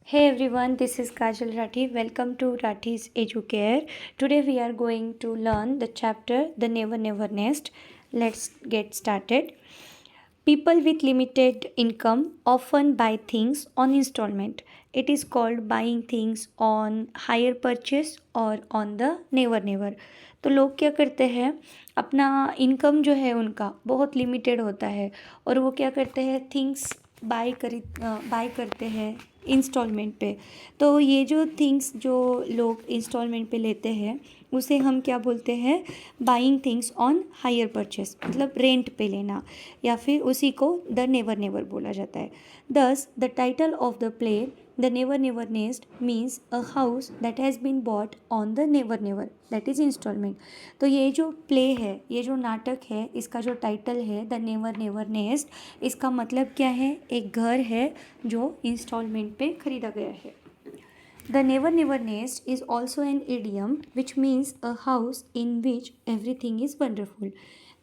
Hey everyone, this is Kajal Rathi. Welcome to Rathi's Educare. Today we are going to learn the chapter The Never Never Nest. Let's get started. People with limited income often buy things on installment. It is called buying things on hire purchase और on the never never. तो लोग क्या करते हैं, अपना income जो है उनका बहुत लिमिटेड होता है और वो क्या करते हैं, थिंग्स बाय करते हैं इंस्टॉलमेंट पे। तो ये जो थिंग्स जो लोग इंस्टॉलमेंट पे लेते हैं उसे हम क्या बोलते हैं, buying things on hire purchase, मतलब रेंट पे लेना, या फिर उसी को द नेवर नेवर बोला जाता है। Thus the title of the play the never never nest means a house that has been bought on the never never, that is instalment. तो ये जो प्ले है, ये जो नाटक है, इसका जो टाइटल है द नेवर नेवर नेस्ट, इसका मतलब क्या है, एक घर है जो इंस्टॉलमेंट पे खरीदा गया है। The never never nest is also an idiom which means a house in which everything is wonderful.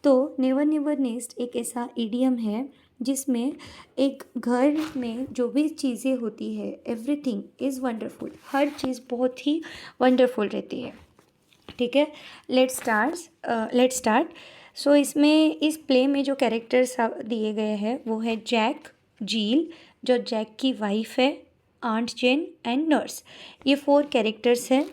तो never never nest एक ऐसा idiom है जिसमें एक घर में जो भी चीज़ें होती है, everything is wonderful, हर चीज़ बहुत ही wonderful रहती है। ठीक है, लेट्स स्टार्ट। सो इसमें इस प्ले में जो कैरेक्टर्स दिए गए हैं वो है जैक, जील जो जैक की वाइफ है, आंट जेन एंड नर्स। ये 4 कैरेक्टर्स हैं।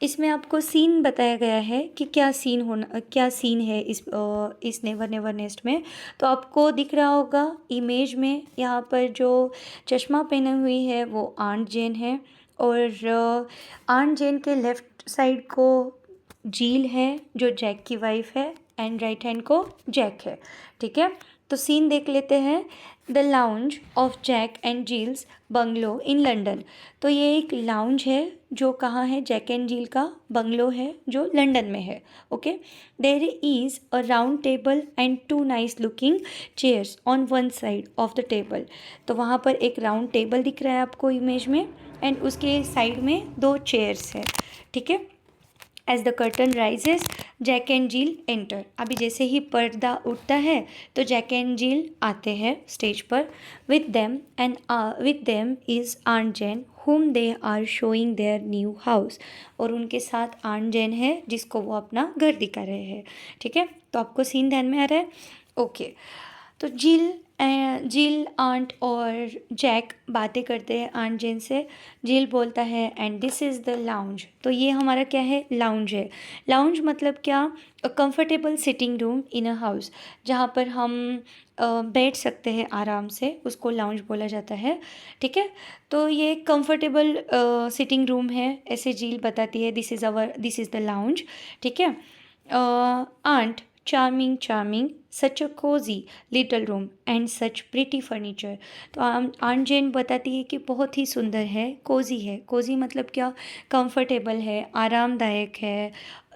इसमें आपको सीन बताया गया है कि क्या सीन है इस नेवर नेवर नेस्ट में। तो आपको दिख रहा होगा इमेज में, यहाँ पर जो चश्मा पहने हुई है वो आंट जेन है और आंट जेन के लेफ़्ट साइड को जील है जो जैक की वाइफ है एंड राइट हैंड को जैक है। ठीक है, तो सीन देख लेते हैं। The lounge of Jack and Jill's bungalow in London. तो ये एक लाउंज है जो कहाँ है, जैक एंड जील का बंगलो है जो लंदन में है। Okay, there is a round table and 2 nice looking chairs on one side of the table. तो वहाँ पर एक राउंड टेबल दिख रहा है आपको इमेज में एंड उसके साइड में 2 चेयर्स है। ठीक है, as the curtain rises Jack and Jill enter. अभी जैसे ही पर्दा उठता है तो जैक एंड जील आते हैं स्टेज पर। With them is aunt Jane whom they are showing their new house। और उनके साथ आंट जेन है जिसको वो अपना घर दिखा रहे हैं। ठीक है, तो आपको सीन ध्यान में आ रहा है। ओके, तो जील आंट और जैक बातें करते हैं आंट जेन से। जील बोलता है and this is the lounge. तो ये हमारा क्या है, लाउंज है। लाउंज मतलब क्या, a comfortable sitting room in a house, जहाँ पर हम बैठ सकते हैं आराम से, उसको लाउंज बोला जाता है। ठीक है, तो ये कंफर्टेबल सिटिंग रूम है, ऐसे जील बताती है दिस इज़ द लाउंज। ठीक है, aunt charming such a cosy little room and such pretty furniture. तो आंट जेन बताती है कि बहुत ही सुंदर है, कोजी है। कोजी मतलब क्या, कंफर्टेबल है, आरामदायक है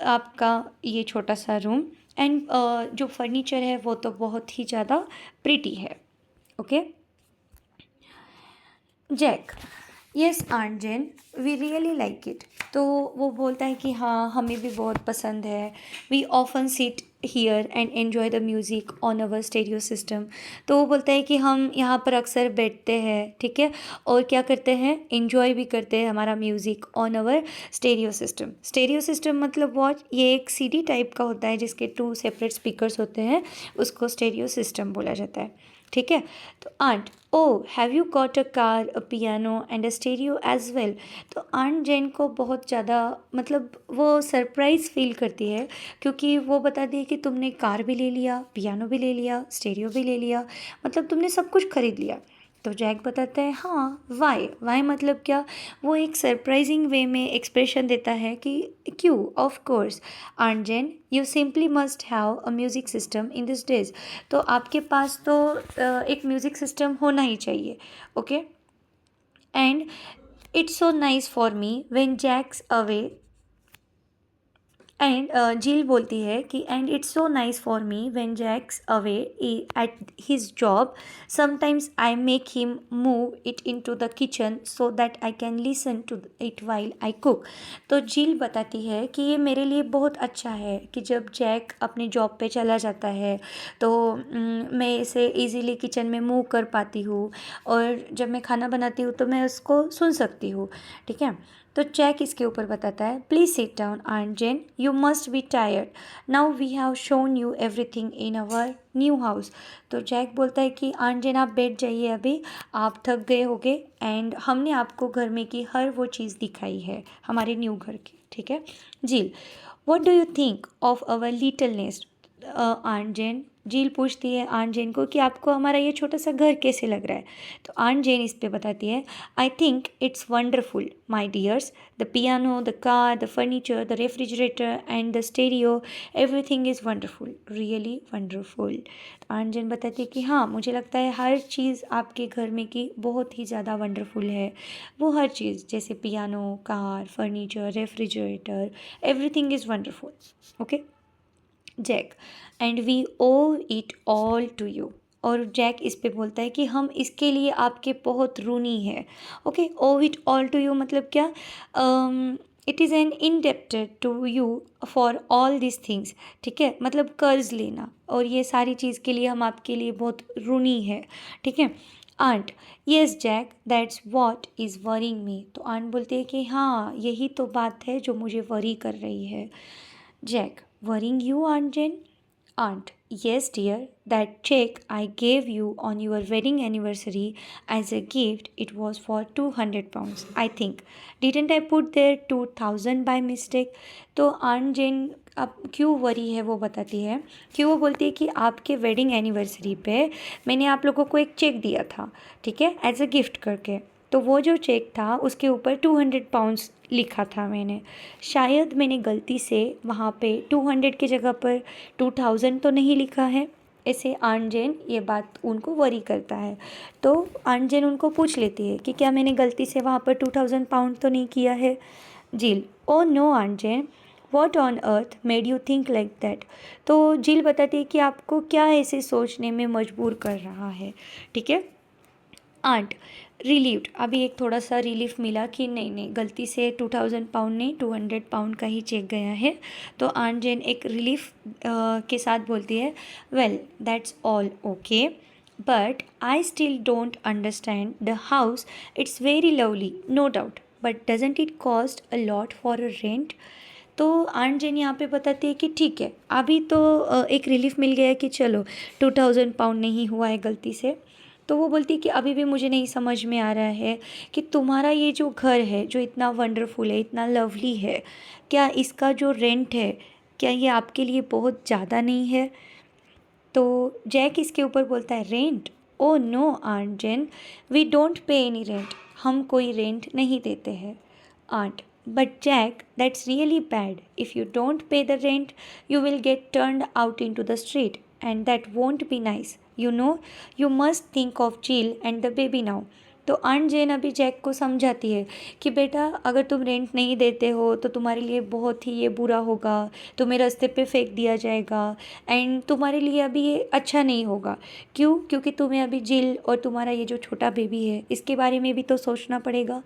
आपका ये छोटा सा रूम। एंड जो फर्नीचर है वो तो बहुत ही ज़्यादा प्रिटी है। Okay, Jack, yes aunt Jane we really like it. तो वो बोलता है कि हाँ, हमें भी बहुत पसंद है। We often sit here and enjoy the music on our stereo system. तो वो बोलता है कि हम यहाँ पर अक्सर बैठते हैं, ठीक है, और क्या करते हैं, एन्जॉय भी करते हैं हमारा music on our stereo system. Stereo system मतलब वॉट, ये एक सीडी टाइप का होता है जिसके 2 सेपरेट स्पीकर्स होते हैं, उसको स्टेरियो सिस्टम बोला जाता है। ठीक है, तो aunt, oh have you got a car, a piano and a stereo as well. तो आंट जेन को बहुत ज़्यादा, मतलब वो सरप्राइज़ फील करती है क्योंकि वो बताती है कि तुमने कार भी ले लिया, पियानो भी ले लिया, स्टेरियो भी ले लिया, मतलब तुमने सब कुछ खरीद लिया। तो जैक बताता है हाँ, वाई मतलब क्या, वो एक सरप्राइजिंग वे में एक्सप्रेशन देता है कि क्यों, of course aunt Jane you simply must have a music system in this days. तो आपके पास तो एक म्यूज़िक सिस्टम होना ही चाहिए। Okay, and it's so nice for me when Jack's away and Jill बोलती है कि and it's so nice for me when Jack's away at his job sometimes I make him move it into the kitchen so that I can listen to it while I cook. तो Jill बताती है कि ये मेरे लिए बहुत अच्छा है कि जब जैक अपनी जॉब पे चला जाता है तो मैं इसे इजीली किचन में मूव कर पाती हूँ, और जब मैं खाना बनाती हूँ तो मैं उसको सुन सकती हूँ। ठीक है, तो जैक इसके ऊपर बताता है, please sit down aunt Jane, you must be tired, now we have shown you everything in our new house. तो जैक बोलता है कि आंट जेन आप बैठ जाइए, अभी आप थक गए होगे एंड हमने आपको घर में की हर वो चीज़ दिखाई है हमारे न्यू घर की। ठीक है, Jill, what do you think of our little nest aunt Jane. Jill पूछती है आंट जेन को कि आपको हमारा ये छोटा सा घर कैसे लग रहा है। तो आंट जेन इस पे बताती है, I think it's wonderful my dears, the piano, the car, the furniture, the refrigerator and the stereo, everything is wonderful, really wonderful. तो आंट जेन बताती है कि हाँ, मुझे लगता है हर चीज़ आपके घर में की बहुत ही ज़्यादा वंडरफुल है। वो हर चीज़ जैसे piano, car, furniture, refrigerator, everything is wonderful. Okay Jack, and we owe it all to you. और जैक इस पे बोलता है कि हम इसके लिए आपके बहुत ऋणी हैं। Okay, owe it all to you मतलब क्या, it is an indebted to you for all this things. ठीक है, मतलब कर्ज लेना, और ये सारी चीज़ के लिए हम आपके लिए बहुत ऋणी है। ठीक है, aunt, yes Jack, that's what is worrying me. तो आंट बोलती है कि हाँ, यही तो बात है जो मुझे वरी कर रही है। Jack, worrying you, Aunt Jane? Aunt, yes, dear. That check I gave you on your wedding anniversary as a gift, it was for 200 pounds, I think. Didn't I put there 2000 by mistake? तो aunt जेन अब क्यों worry है वो बताती है कि वो बोलती है कि आपके वेडिंग एनिवर्सरी पे मैंने आप लोगों को एक चेक दिया था, ठीक है, एज अ गिफ्ट करके। तो वो जो चेक था उसके ऊपर 200 पाउंड्स लिखा था मैंने, शायद मैंने गलती से वहाँ पे 200 की जगह पर 2000 तो नहीं लिखा है। ऐसे आंट जेन ये बात उनको वरी करता है। तो आंट जेन उनको पूछ लेती है कि क्या मैंने गलती से वहाँ पर 2000 पाउंड तो नहीं किया है। Jill, oh no aunt Jane, what on earth made you think like that. तो जिल बताती है कि आपको क्या ऐसे सोचने में मजबूर कर रहा है। ठीक है, आंट, रिलीव्ड, अभी एक थोड़ा सा रिलीफ मिला कि नहीं नहीं, गलती से 2000 पाउंड नहीं 200 पाउंड का ही चेक गया है। तो आंट जेन एक रिलीफ के साथ बोलती है, well that's all okay, but I still don't understand the house, it's very lovely no doubt, but doesn't it cost a lot for a rent. तो आंट जेन यहाँ पे बताती है कि ठीक है, अभी तो एक रिलीफ मिल गया है कि चलो 2000 पाउंड नहीं हुआ है गलती से। तो वो बोलती है कि अभी भी मुझे नहीं समझ में आ रहा है कि तुम्हारा ये जो घर है जो इतना वंडरफुल है, इतना लवली है, क्या इसका जो रेंट है क्या ये आपके लिए बहुत ज़्यादा नहीं है। तो जैक इसके ऊपर बोलता है, rent, oh no aunt Jane, we don't pay any rent, हम कोई रेंट नहीं देते हैं। Aunt, but Jack that's really bad, if you don't pay the rent you will get turned out into the street and that won't be nice, you know, you must think of Jill and the baby now। तो aunt जेन अभी Jack को समझाती है कि बेटा अगर तुम rent नहीं देते हो तो तुम्हारे लिए बहुत ही ये बुरा होगा, तुम्हें रास्ते पे फेंक दिया जाएगा एंड तुम्हारे लिए अभी ये अच्छा नहीं होगा। क्यों? क्योंकि तुम्हें अभी जिल और तुम्हारा ये जो छोटा बेबी है इसके बारे में भी तो सोचना पड़ेगा।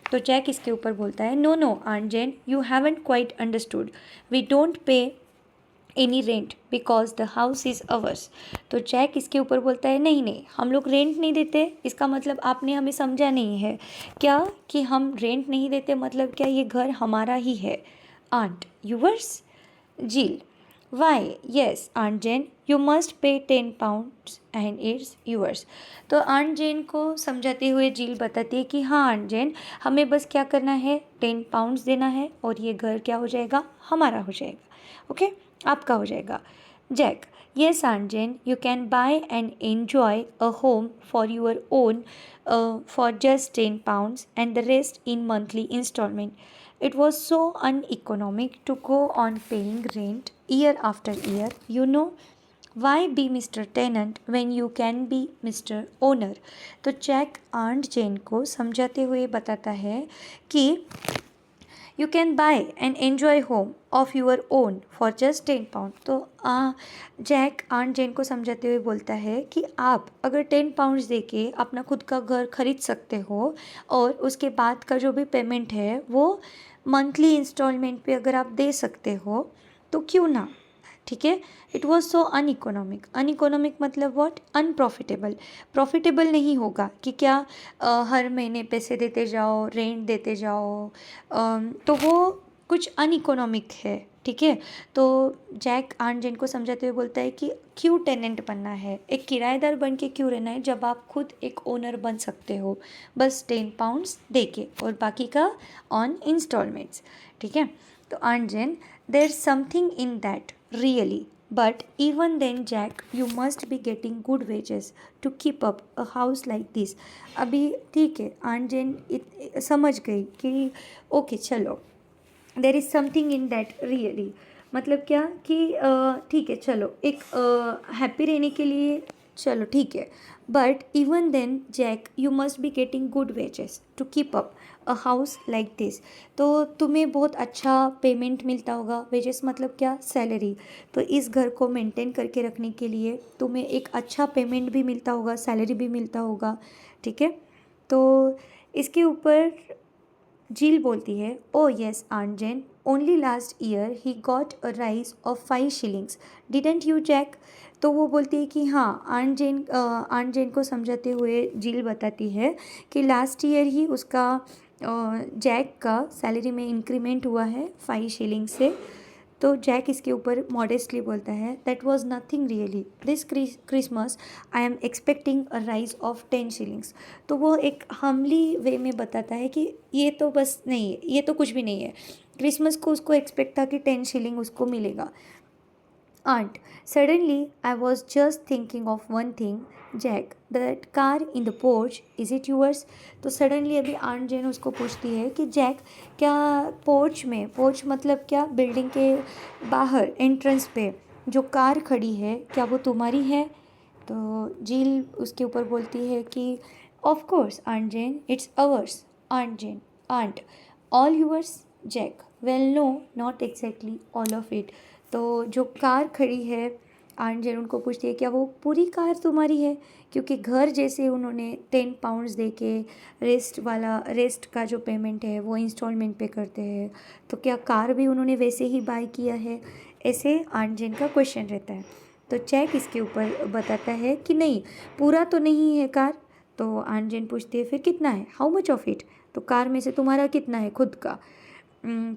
तो जैक इसके ऊपर बोलता है, no no aunt Jane, you haven't quite understood, we don't pay any rent because the house is ours. तो जैक इसके ऊपर बोलता है, नहीं नहीं, हम लोग रेंट नहीं देते, इसका मतलब आपने हमें समझा नहीं है क्या कि हम रेंट नहीं देते मतलब क्या ये घर हमारा ही है। Aunt, yours. Jill, why yes aunt Jane, you must pay 10 pounds and it's yours. तो आंट जेन को समझाते हुए जिल बताती है कि हाँ आंट जेन, हमें बस क्या करना है, 10 पाउंड्स देना है और ये घर क्या हो जाएगा, हमारा हो जाएगा। ओके, आपका हो जाएगा। Jack, yes aunt Jane, you can buy and enjoy a home for your own for just 10 pounds and the rest in monthly instalment. It was so uneconomic to go on paying rent year after year. You know, why be Mr. Tenant when you can be Mr. Owner? तो Jack aunt Jane को समझाते हुए बताता है कि you can buy and enjoy home of your own for just 10 pound. तो Jack aunt Jane को समझाते हुए बोलता है कि आप अगर 10 पाउंड्स दे के अपना खुद का घर खरीद सकते हो और उसके बाद का जो भी पेमेंट है वो मंथली इंस्टॉलमेंट पे अगर आप दे सकते हो तो क्यों ना, ठीक है। It was so अनइकोनॉमिक। अनइकोनॉमिक मतलब वॉट, अनप्रॉफिटेबल। प्रॉफिटेबल नहीं होगा कि क्या हर महीने पैसे देते जाओ, रेंट देते जाओ, तो वो कुछ अनइकोनॉमिक है, ठीक है। तो जैक आंट जेन को समझाते हुए बोलता है कि क्यों टेनेंट बनना है, एक किराएदार बन के क्यों रहना है जब आप खुद एक ओनर बन सकते हो बस 10 पाउंड्स दे के और बाकी का ऑन इंस्टॉलमेंट्स, ठीक है। तो aunt Jane, there is something in that really, but even then Jack, you must be getting good wages to keep up a house like this। अभी ठीक है, आंट जेन समझ गई कि ओके चलो, there is something in that really, मतलब क्या कि ठीक है चलो, एक हैप्पी रहने के लिए चलो ठीक है, but even then Jack you must be getting good wages to keep up a house like this. तो तुम्हें बहुत अच्छा पेमेंट मिलता होगा, वेजेस मतलब क्या, सैलरी। तो इस घर को मेंटेन करके रखने के लिए तुम्हें एक अच्छा पेमेंट भी मिलता होगा, सैलरी भी मिलता होगा, ठीक है। तो इसके ऊपर जील बोलती है, oh yes aunt Jane, only last year he got a rise of 5 shillings, didn't you Jack. तो वो बोलती है कि हाँ, आंट जेन को समझाते हुए जील बताती है कि लास्ट ईयर ही उसका जैक का सैलरी में इंक्रीमेंट हुआ है 5 shillings से। तो जैक इसके ऊपर मॉडेस्टली बोलता है, that was nothing really, this Christmas I am expecting a rise of 10 shillings। तो वो एक हमली वे में बताता है कि ये तो बस नहीं है, ये तो कुछ भी नहीं है, क्रिसमस को उसको एक्सपेक्ट था कि 10 shilling उसको मिलेगा। Aunt, suddenly I was just thinking of one thing, Jack, that car in the porch, is it yours? तो सडनली अभी आंट जेन उसको पूछती है कि जैक, क्या पोर्च में, पोर्च मतलब क्या, बिल्डिंग के बाहर एंट्रेंस पे जो कार खड़ी है क्या वो तुम्हारी है? तो जील उसके ऊपर बोलती है कि of course aunt Jane, it's ours. Aunt Jane, aunt, all yours? Jack, well no, not exactly all of it. तो जो कार खड़ी है, आंट जेन उनको पूछती है क्या वो पूरी कार तुम्हारी है? क्योंकि घर जैसे उन्होंने 10 पाउंड्स दे के रेस्ट का जो पेमेंट है वो इंस्टॉलमेंट पे करते हैं, तो क्या कार भी उन्होंने वैसे ही बाय किया है? ऐसे आंट जेन का क्वेश्चन रहता है। तो चैक इसके ऊपर बताता है कि नहीं, पूरा तो नहीं है कार। तो आंट जेन पूछती है फिर कितना है, हाउ मच ऑफ इट? तो कार में से तुम्हारा कितना है खुद का?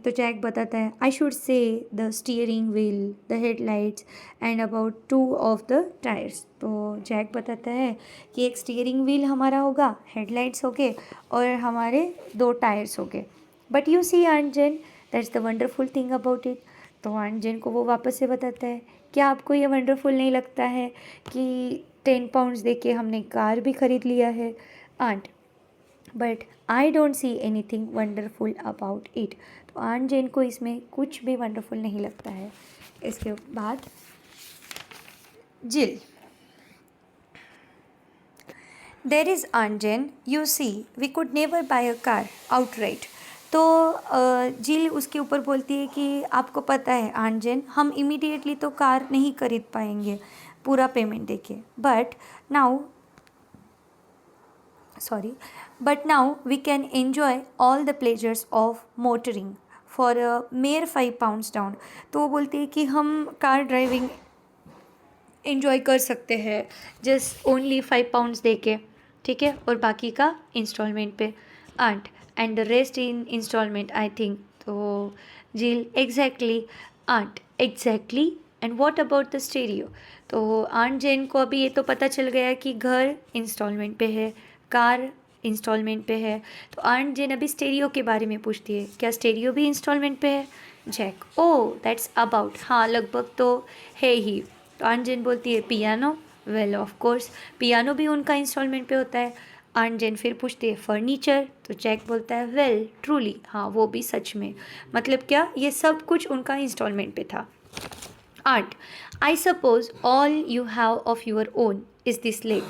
तो जैक बताता है, आई शुड से the steering wheel, the headlights and about 2 of the tyres. तो जैक बताता है कि एक स्टीयरिंग व्हील हमारा होगा, हेडलाइट्स हो गए और हमारे 2 टायर्स हो गए। But you see aunt Jane, that's the wonderful thing about it. तो आंट जेन को वो वापस से बताता है, क्या आपको ये वंडरफुल नहीं लगता है कि 10 पाउंड्स दे के हमने कार भी खरीद लिया है? Aunt, but I don't see anything wonderful about it. तो आंट जेन को इसमें कुछ भी वंडरफुल नहीं लगता है। इसके बाद Jill, there is aunt Jane, you see we could never buy a car outright. तो जिल उसके ऊपर बोलती है कि आपको पता है आंट जेन, हम इमीडिएटली तो कार नहीं खरीद पाएंगे पूरा पेमेंट देके, but now we can enjoy all the pleasures of motoring for a mere 5 pounds down। तो वो बोलती है कि हम कार ड्राइविंग एंजॉय कर सकते हैं जस्ट ओनली 5 पाउंड्स दे के, ठीक है, और बाकी का इंस्टॉलमेंट पे। Aunt, and the rest in installment I think. तो Jill, exactly aunt, exactly, and what about the stereo. तो आंट जेन को अभी ये तो पता चल गया कि घर इंस्टॉलमेंट पे है, कार इंस्टॉलमेंट पे है। तो आंट जेन अभी स्टेरियो के बारे में पूछती है, क्या स्टेरियो भी इंस्टॉलमेंट पे है? जैक, ओ दैट्स अबाउट, हाँ लगभग तो है ही। तो आंट जेन बोलती है, piano? Well of course, piano भी उनका इंस्टॉलमेंट पे होता है। आंट जेन फिर पूछती है, फर्नीचर? तो जैक बोलता है, वेल ट्रूली, हाँ वो भी सच में, मतलब क्या, ये सब कुछ उनका इंस्टॉलमेंट पे था। Aunt, I suppose all you have of your own is this lake?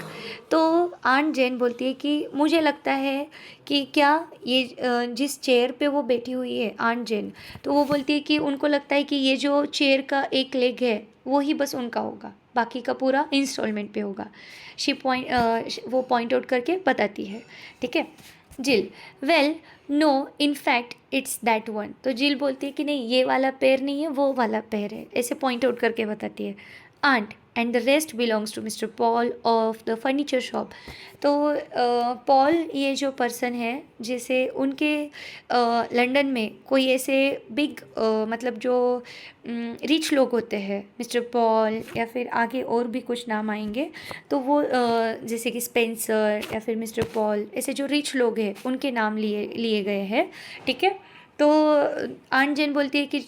तो आंट जेन बोलती है कि मुझे लगता है कि क्या ये जिस चेयर पे वो बैठी हुई है आंट जेन, तो वो बोलती है कि उनको लगता है कि ये जो चेयर का एक लेग है वो ही बस उनका होगा, बाकी का पूरा इंस्टॉलमेंट पे होगा। वो पॉइंट आउट करके बताती है, ठीक है। Jill, well no, in fact it's that one. तो जिल बोलती है कि नहीं, ये वाला पैर नहीं है, वो वाला पैर है, ऐसे पॉइंट आउट करके बताती है। Aunt, and the rest belongs to mister Paul of the furniture shop. तो पॉल ये जो पर्सन है, जैसे उनके लंदन में कोई ऐसे बिग मतलब जो रिच लोग होते हैं, मिस्टर पॉल या फिर आगे और भी कुछ नाम आएंगे, तो वो जैसे कि स्पेंसर या फिर मिस्टर पॉल, ऐसे जो रिच लोग हैं उनके नाम लिए लिए गए हैं, ठीक है। तो आंट जेन बोलती है कि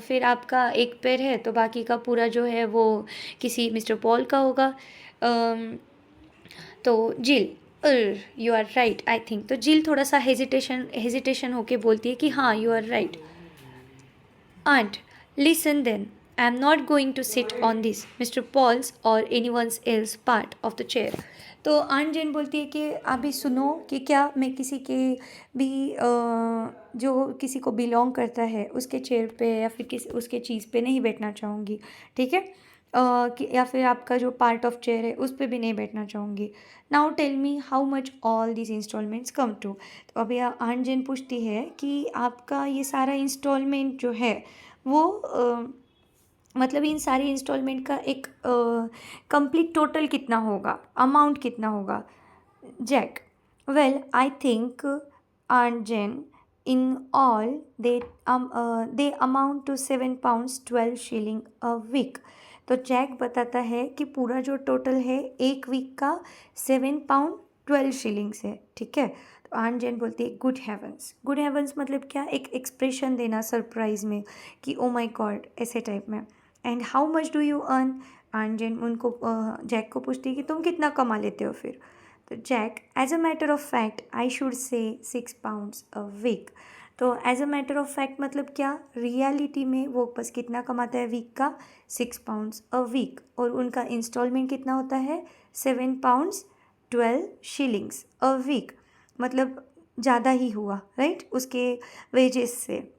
फिर आपका एक पैर है तो बाकी का पूरा जो है वो किसी मिस्टर पॉल का होगा। तो Jill, you are right I think. तो जिल थोड़ा सा हेजिटेशन होके बोलती है कि हाँ you are right. Aunt, listen then, I am not going to sit on this mister Paul's or any one's else part of the chair. तो aunt Jane बोलती है कि अभी सुनो कि क्या मैं किसी के भी जो किसी को बिलोंग करता है उसके चेयर पे या फिर किसी उसके चीज़ पे नहीं बैठना चाहूँगी, ठीक है। या फिर आपका जो पार्ट ऑफ चेयर है उस पर भी नहीं बैठना चाहूँगी। Now tell me how much all this instalments come to. तो अभी आंट जेन पूछती है कि आपका ये सारा इंस्टॉलमेंट जो है वो मतलब इन सारी इंस्टॉलमेंट का एक कंप्लीट टोटल कितना होगा, अमाउंट कितना होगा। Jack, well I think aunt Jane in all they amount to £7.12 a week. तो जैक बताता है कि पूरा जो टोटल है एक वीक का £7.12 है, ठीक है। तो आंट जेन बोलती है गुड हेवंस। गुड हेवंस मतलब क्या, एक एक्सप्रेशन देना सरप्राइज में कि ओ माई गॉड, ऐसे टाइप में। And how much do you earn, aunt Jane उनको जैक को पूछती है कि तुम कितना कमा लेते हो फिर। तो Jack, as a matter of fact I should say £6 a week. तो as a matter of fact मतलब क्या, रियलिटी में वो बस कितना कमाता है वीक का, £6 अ वीक। और उनका इंस्टॉलमेंट कितना होता है, £7.12 अ वीक। मतलब ज़्यादा ही हुआ, राइट, उसके वेजेस से।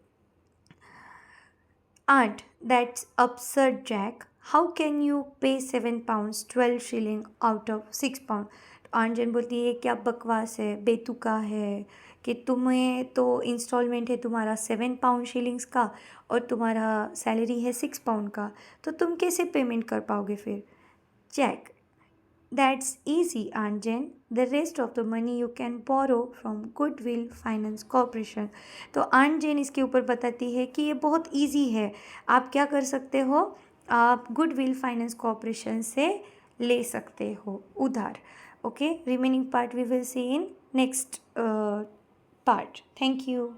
Aunt, that's absurd, Jack. How can you pay £7.12 out of £6? तो आंट जन बोलती है क्या बकवास है, बेतुका है कि तुम्हें तो इंस्टॉलमेंट है तुम्हारा £7 का और तुम्हारा सैलरी है £6 का, तो तुम कैसे पेमेंट कर पाओगे फिर। Jack, that's easy, Aunt Jen. The rest of the money you can borrow from Goodwill Finance Corporation. तो आंट जेन इसके ऊपर बताती है कि ये बहुत इजी है, आप क्या कर सकते हो, आप गुडविल फाइनेंस कॉरपोरेशन से ले सकते हो उधार। Okay, remaining part we will see in next part. Thank you.